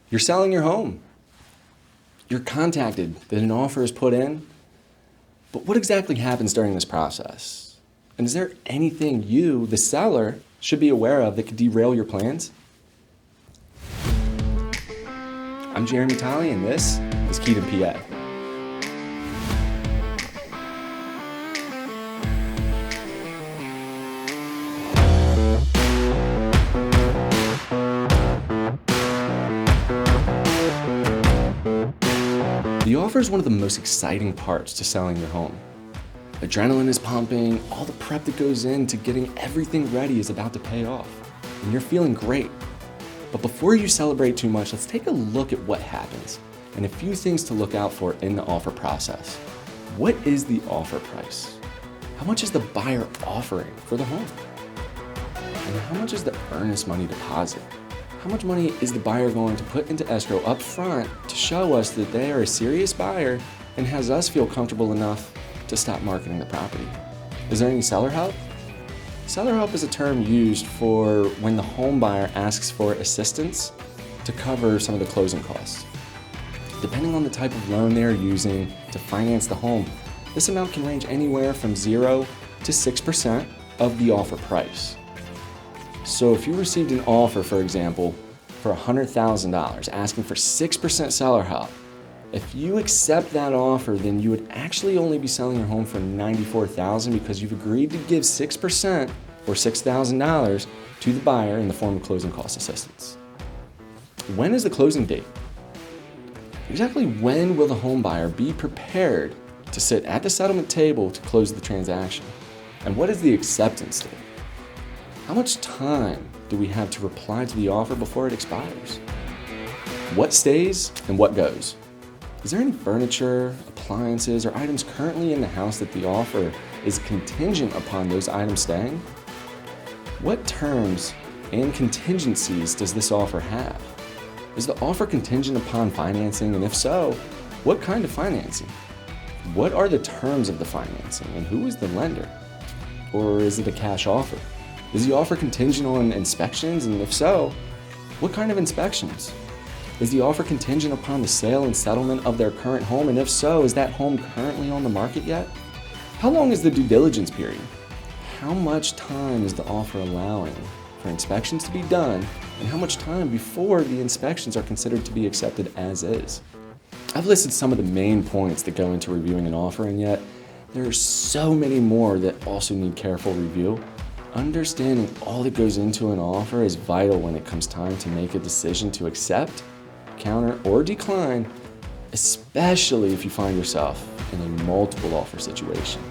You're selling your home. You're contacted that an offer is put in, but what exactly happens during this process? And is there anything you, the seller, should be aware of that could derail your plans? I'm Jeremy Tolley, and this is In PA. The offer is one of the most exciting parts to selling your home. Adrenaline is pumping, all the prep that goes into getting everything ready is about to pay off, and you're feeling great. But before you celebrate too much, let's take a look at what happens and a few things to look out for in the offer process. What is the offer price? How much is the buyer offering for the home? And how much is the earnest money deposit? How much money is the buyer going to put into escrow up front to show us that they are a serious buyer and has us feel comfortable enough to stop marketing the property? Is there any seller help? Seller help is a term used for when the home buyer asks for assistance to cover some of the closing costs. Depending on the type of loan they are using to finance the home, this amount can range anywhere from 0 to 6% of the offer price. So if you received an offer, for example, for $100,000 asking for 6% seller help, if you accept that offer, then you would actually only be selling your home for $94,000 because you've agreed to give 6% or $6,000 to the buyer in the form of closing cost assistance. When is the closing date? Exactly when will the home buyer be prepared to sit at the settlement table to close the transaction? And what is the acceptance date? How much time do we have to reply to the offer before it expires? What stays and what goes? Is there any furniture, appliances, or items currently in the house that the offer is contingent upon those items staying? What terms and contingencies does this offer have? Is the offer contingent upon financing, and if so, what kind of financing? What are the terms of the financing, and who is the lender? Or is it a cash offer? Is the offer contingent on inspections, and if so, what kind of inspections? Is the offer contingent upon the sale and settlement of their current home, and if so, is that home currently on the market yet? How long is the due diligence period? How much time is the offer allowing for inspections to be done, and how much time before the inspections are considered to be accepted as is? I've listed some of the main points that go into reviewing an offer, and yet there are so many more that also need careful review. Understanding all that goes into an offer is vital when it comes time to make a decision to accept, counter, or decline, especially if you find yourself in a multiple offer situation.